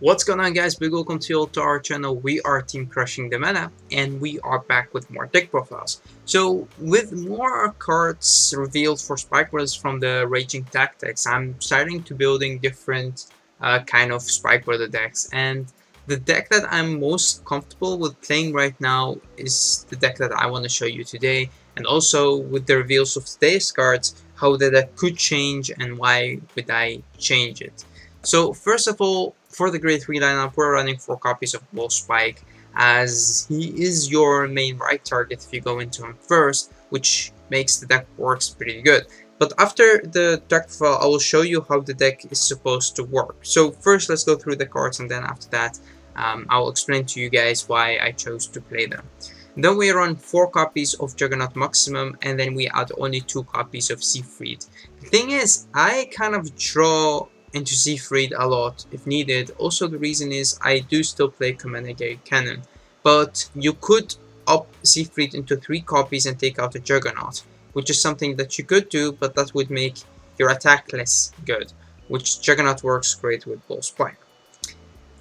What's going on, guys? Big welcome to our channel. We are Team Crushing the Meta, and we are back with more deck profiles. So with more cards revealed for Spike Brothers from the Raging Tactics, I'm starting to building different kind of Spike Brother decks, and the deck that I'm most comfortable with playing right now is the deck that I want to show you today, and also with the reveals of today's cards, how the deck could change and why would I change it. So first of all, for the grade 3 lineup, we're running 4 copies of Bull Spike, as he is your main right target if you go into him first, which makes the deck works pretty good. But after the deck profile, I will show you how the deck is supposed to work. So first, let's go through the cards, and then after that, I will explain to you guys why I chose to play them. Then we run 4 copies of Juggernaut Maximum, and then we add only 2 copies of Siegfried. The thing is, I kind of draw into Siegfried a lot if needed. Also, the reason is I do still play Commander Cannon, but you could up Siegfried into 3 copies and take out a Juggernaut, which is something that you could do, but that would make your attack less good, which Juggernaut works great with Bull Spike.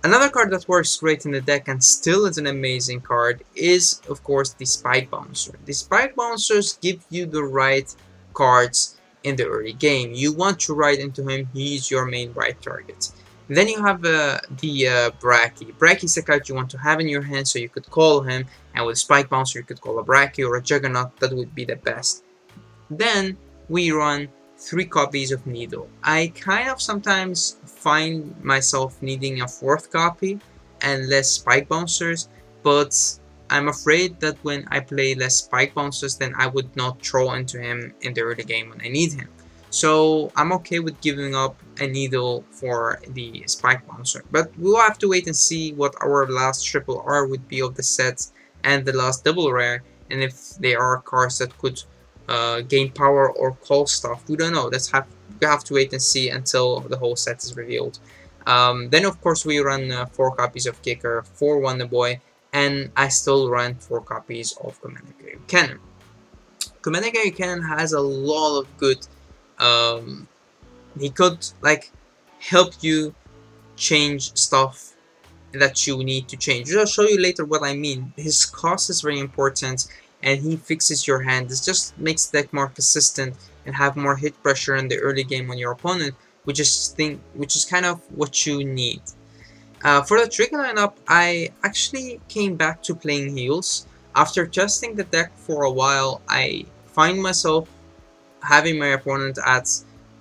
Another card that works great in the deck and still is an amazing card is, of course, the Spike Bouncer. The Spike Bouncers give you the right cards in the early game. You want to ride into him, he's your main right target. Then you have the Bracky. Bracky is the card you want to have in your hand, so you could call him, and with Spike Bouncer you could call a Bracky or a Juggernaut. That would be the best. Then we run 3 copies of Needle. I kind of sometimes find myself needing a 4th copy and less Spike Bouncers, but I'm afraid that when I play less Spike Bouncers, then I would not throw into him in the early game when I need him. So I'm okay with giving up a Needle for the Spike Bouncer. But we'll have to wait and see what our last triple R would be of the sets and the last double rare, and if they are cards that could gain power or call stuff. We don't know. We have to wait and see until the whole set is revealed. Then of course we run 4 copies of Kicker, 4 Wonder Boy, and I still run 4 copies of Commander Cannon. Commander Cannon has a lot of good, he could like help you change stuff that you need to change. I'll show you later what I mean. His cost is very important, and he fixes your hand. This just makes the deck more consistent and have more hit pressure in the early game on your opponent, which is kind of what you need. For the trigger lineup, I actually came back to playing heals. After testing the deck for a while, I find myself having my opponent at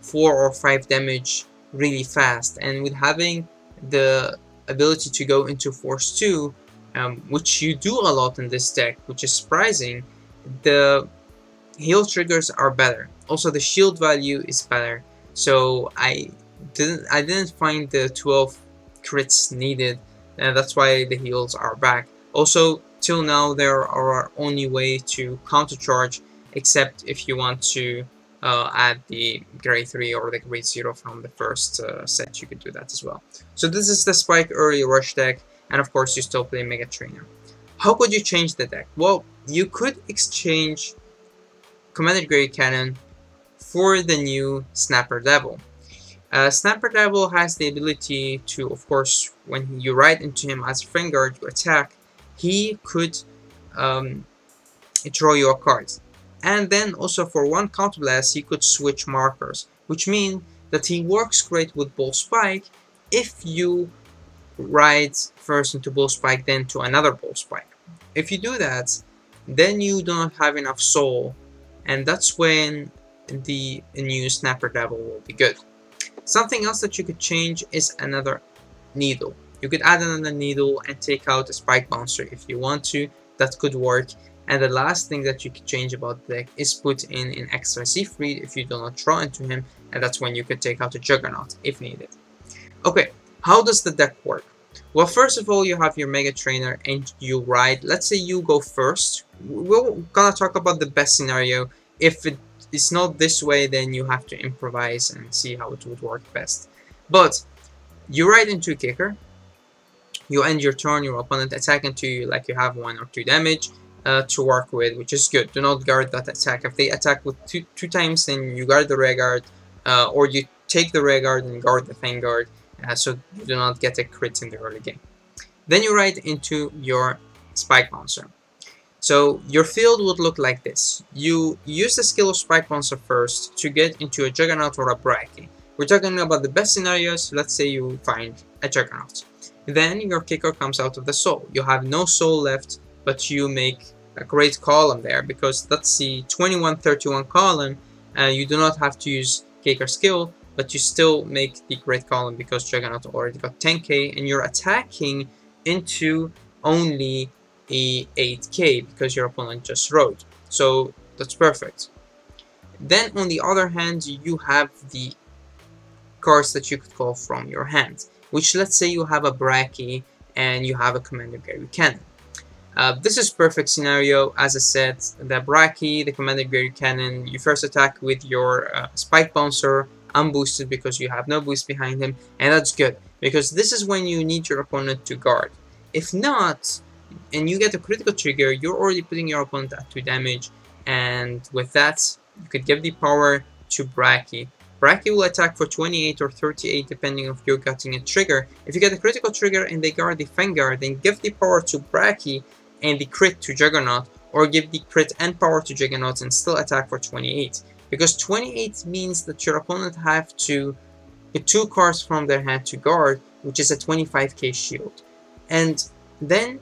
4 or 5 damage really fast, and with having the ability to go into Force 2, which you do a lot in this deck, which is surprising, the heal triggers are better. Also, the shield value is better, so I didn't find the 12 crits needed, and that's why the heals are back. Also, till now there are only way to counter charge, except if you want to add the grade 3 or the grade 0 from the first set, you could do that as well. So this is the Spike early rush deck, and of course you still play Mega Trainer. How could you change the deck? Well, you could exchange Commander Grade Cannon for the new Snapper Devil. Snapper Devil has the ability to, of course, when you ride into him as a Vanguard, you attack, he could draw you a card. And then also for 1 counterblast, he could switch markers, which means that he works great with Bull Spike if you ride first into Bull Spike, then to another Bull Spike. If you do that, then you do not have enough soul, and that's when the new Snapper Devil will be good. Something else that you could change is another Needle. You could add another Needle and take out a Spike Bouncer if you want to. That could work. And the last thing that you could change about the deck is put in an extra Siegfried if you do not draw into him, and that's when you could take out a Juggernaut if needed. Okay, how does the deck work? Well, first of all, you have your Mega Trainer and you ride. Let's say you go first. We're gonna talk about the best scenario. If it's not this way, then you have to improvise and see how it would work best. But you ride into Kicker, you end your turn, your opponent attack into you like you have 1 or 2 damage to work with, which is good. Do not guard that attack. If they attack with two times, then you guard the rear guard, or you take the rear guard and guard the Vanguard, so you do not get a crit in the early game. Then you ride into your Spike Bouncer. So your field would look like this. You use the skill of Spike Bouncer first to get into a Juggernaut or a Bracky. We're talking about the best scenarios. Let's say you find a Juggernaut. Then your kicker comes out of the soul. You have no soul left, but you make a great column there, because that's the 21-31 column. You do not have to use kicker skill, but you still make the great column because Juggernaut already got 10k, and you're attacking into only a 8k because your opponent just rode. So that's perfect. Then on the other hand, you have the cards that you could call from your hand, which, let's say you have a Bracky and you have a Commander Gary Cannon. This is perfect scenario. As I said, the Bracky, the Commander Gary Cannon, you first attack with your Spike Bouncer unboosted because you have no boost behind him, and that's good because this is when you need your opponent to guard. If not, and you get a critical trigger, you're already putting your opponent at 2 damage, and with that, you could give the power to Bracky. Bracky will attack for 28 or 38 depending if you're getting a trigger. If you get a critical trigger and they guard the Vanguard, then give the power to Bracky and the crit to Juggernaut, or give the crit and power to Juggernaut and still attack for 28. Because 28 means that your opponent have to get 2 cards from their hand to guard, which is a 25k shield. And then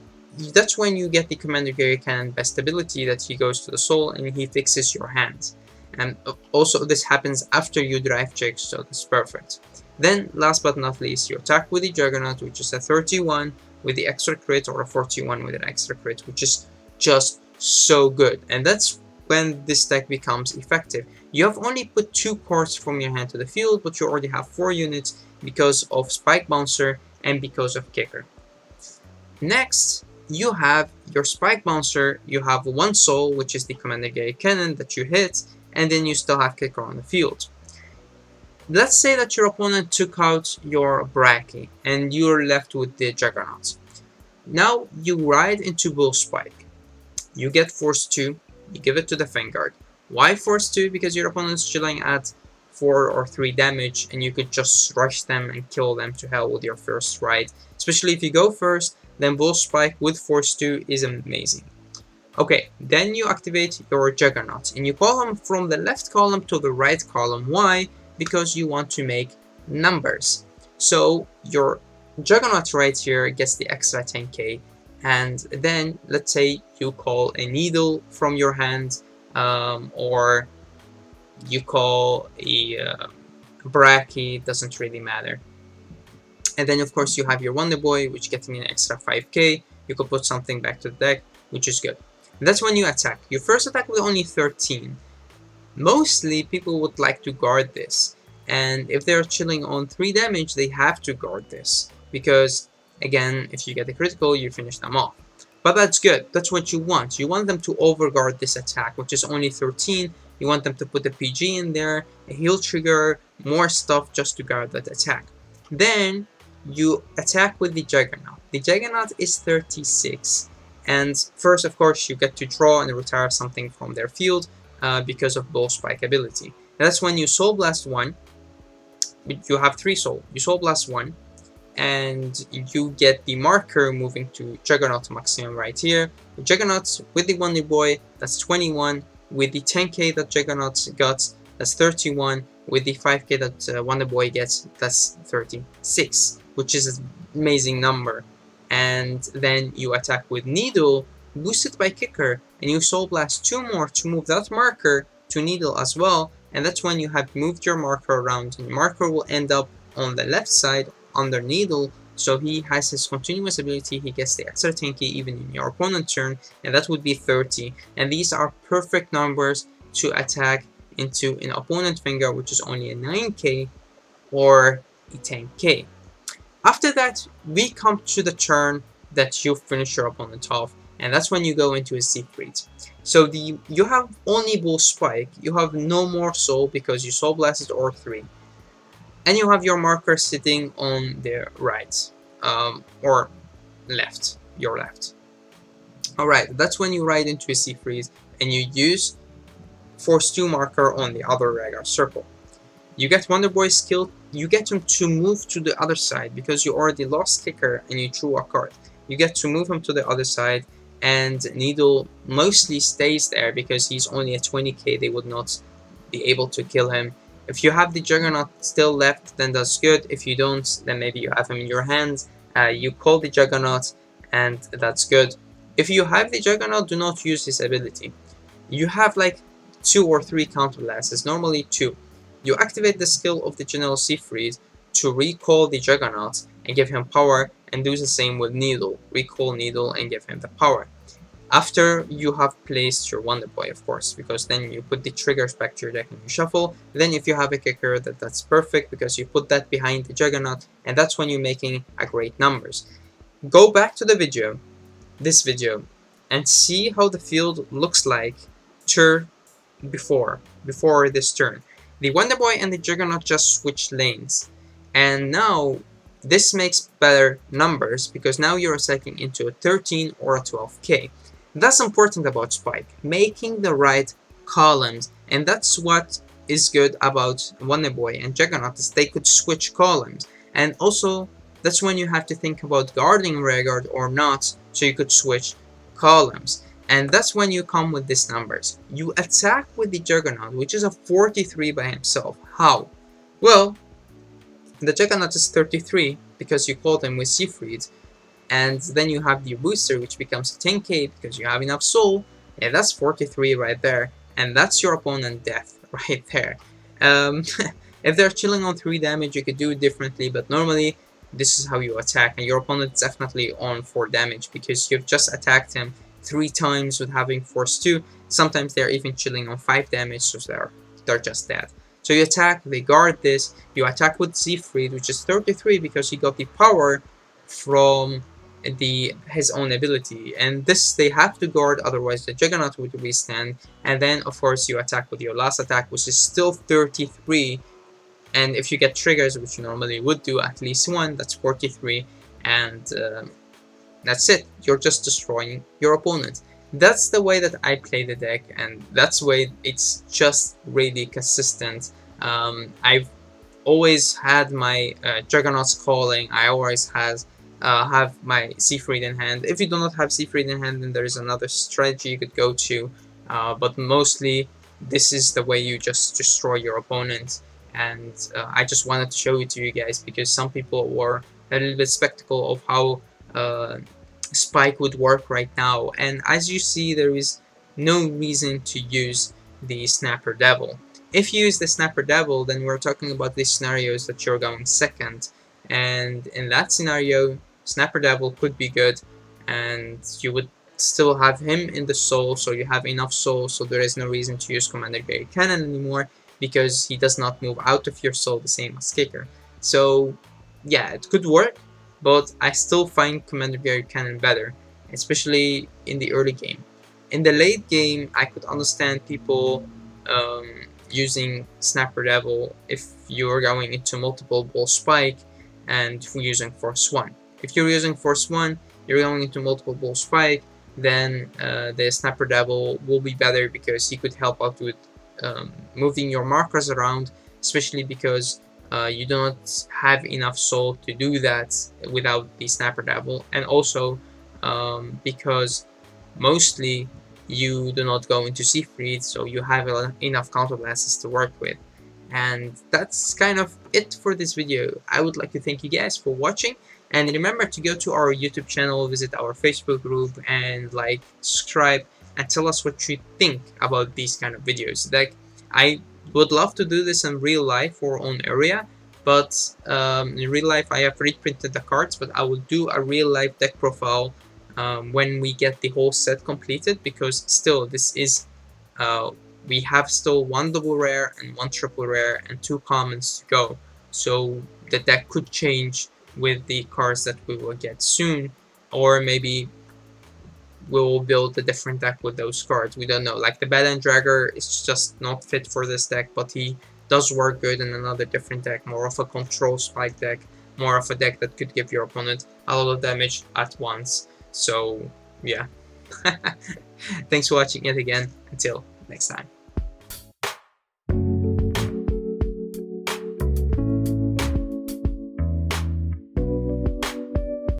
that's when you get the Commander Gary Cannon best ability, that he goes to the soul and he fixes your hand. And also this happens after you drive check, so that's perfect. Then last but not least, you attack with the Juggernaut, which is a 31 with the extra crit, or a 41 with an extra crit, which is just so good. And that's when this deck becomes effective. You have only put 2 cards from your hand to the field, but you already have 4 units because of Spike Bouncer and because of Kicker. Next, you have your Spike Bouncer. You have 1 soul, which is the Commander Gary Cannon that you hit, and then you still have Kicker on the field. Let's say that your opponent took out your Bracky and you're left with the Juggernaut. Now you ride into Bull Spike. You get Force 2, you give it to the Vanguard. Why Force 2? Because your opponent's chilling at 4 or 3 damage and you could just rush them and kill them to hell with your first ride. Especially if you go first, then Bull Spike with Force 2 is amazing. Okay, then you activate your Juggernaut and you call him from the left column to the right column. Why? Because you want to make numbers. So your Juggernaut right here gets the extra 10k, and then let's say you call a Needle from your hand, or you call a Bracky, doesn't really matter. And then of course you have your Wonder Boy, which getting an extra 5k. You could put something back to the deck, which is good. And that's when you attack. You first attack with only 13. Mostly people would like to guard this, and if they're chilling on 3 damage, they have to guard this, because again, if you get a critical, you finish them off. But that's good, that's what you want. You want them to overguard this attack, which is only 13. You want them to put a PG in there, a heal trigger, more stuff just to guard that attack. Then you attack with the Juggernaut. The Juggernaut is 36, and first of course you get to draw and retire something from their field, because of Bull Spike ability. And that's when you Soul Blast 1. You have 3 soul. You Soul Blast 1, and you get the marker moving to Juggernaut maximum right here. The Juggernaut with the Wonder Boy, that's 21. With the 10k that Juggernaut got, that's 31. With the 5k that Wonder Boy gets, that's 36, which is an amazing number. And then you attack with Needle, boosted by Kicker, and you Soul Blast 2 more to move that marker to Needle as well, and that's when you have moved your marker around, and the marker will end up on the left side under Needle, so he has his continuous ability, he gets the extra 10k even in your opponent's turn, and that would be 30, and these are perfect numbers to attack into an opponent finger, which is only a 9k or a 10k. After that, we come to the turn that you finish your opponent off, and that's when you go into a Siegfried. So you have only Bull Spike, you have no more soul because you Soul Blasted or 3. And you have your marker sitting on the right, or left, your left. Alright, that's when you ride into a Siegfried and you use Force 2 marker on the other regular circle. You get Wonder Boy's skill, you get him to move to the other side because you already lost Kicker and you drew a card. You get to move him to the other side, and Needle mostly stays there because he's only at 20k, they would not be able to kill him. If you have the Juggernaut still left, then that's good. If you don't, then maybe you have him in your hands. You call the Juggernaut, and that's good. If you have the Juggernaut, do not use his ability. You have like 2 or 3 counterblasts, normally 2. You activate the skill of the General Siegfried to recall the Juggernaut and give him power, and do the same with Needle. Recall Needle and give him the power. After you have placed your Wonder Boy, of course, because then you put the triggers back to your deck and you shuffle. Then if you have a Kicker, that's perfect because you put that behind the Juggernaut, and that's when you're making a great numbers. Go back to the video, this video, and see how the field looks like turn before this turn. The Wonder Boy and the Juggernaut just switch lanes, and now this makes better numbers because now you're attacking into a 13 or a 12k. That's important about Spike, making the right columns, and that's what is good about Wonder Boy and Juggernaut, is they could switch columns. And also that's when you have to think about guarding rearguard or not, so you could switch columns. And that's when you come with these numbers. You attack with the Juggernaut, which is a 43 by himself. How? Well, the Juggernaut is 33 because you called him with Siegfried, and then you have the booster, which becomes 10k because you have enough soul. Yeah, that's 43 right there, and that's your opponent death right there. If they're chilling on 3 damage, you could do it differently, but normally this is how you attack, and your opponent is definitely on 4 damage because you've just attacked him 3 times with having force 2. Sometimes they're even chilling on 5 damage, so they're just dead. So you attack, they guard this, you attack with Siegfried, which is 33 because he got the power from his own ability, and this they have to guard, otherwise the Juggernaut would withstand. And then of course you attack with your last attack, which is still 33, and if you get triggers, which you normally would do at least 1, that's 43, and that's it. You're just destroying your opponent. That's the way that I play the deck, and that's the way it's just really consistent. I've always had my Juggernauts calling. I always have my Siegfried in hand. If you do not have Siegfried in hand, then there is another strategy you could go to, but mostly this is the way you just destroy your opponent. And I just wanted to show it to you guys because some people were a little bit skeptical of how Spike would work right now, and as you see, there is no reason to use the Snapper Devil. If you use the Snapper Devil, then we're talking about these scenarios that you're going second, and in that scenario Snapper Devil could be good, and you would still have him in the soul, so you have enough soul, so there is no reason to use Commander Gary Cannon anymore because he does not move out of your soul the same as Kicker. So yeah, it could work, but I still find Commander Gary Cannon better, especially in the early game. In the late game, I could understand people using Snapper Devil if you're going into multiple ball Spike and using Force 1. If you're using Force 1, you're going into multiple ball Spike, then the Snapper Devil will be better because he could help out with moving your markers around, especially because you do not have enough soul to do that without the Snapper Devil, and also because mostly you do not go into Siegfried, so you have enough counterblasts to work with. And that's kind of it for this video. I would like to thank you guys for watching, and remember to go to our YouTube channel, visit our Facebook group, and like, subscribe, and tell us what you think about these kind of videos. Like, I would love to do this in real life for own area, but in real life I have reprinted the cards, but I will do a real life deck profile when we get the whole set completed, because still this is we have still 1 double rare and 1 triple rare and 2 commons to go, so the deck could change with the cards that we will get soon, or maybe we'll build a different deck with those cards. We don't know. Like the Balan Dragger is just not fit for this deck, but he does work good in another different deck, more of a control Spike deck, more of a deck that could give your opponent a lot of damage at once. So yeah. Thanks for watching it again. Until next time.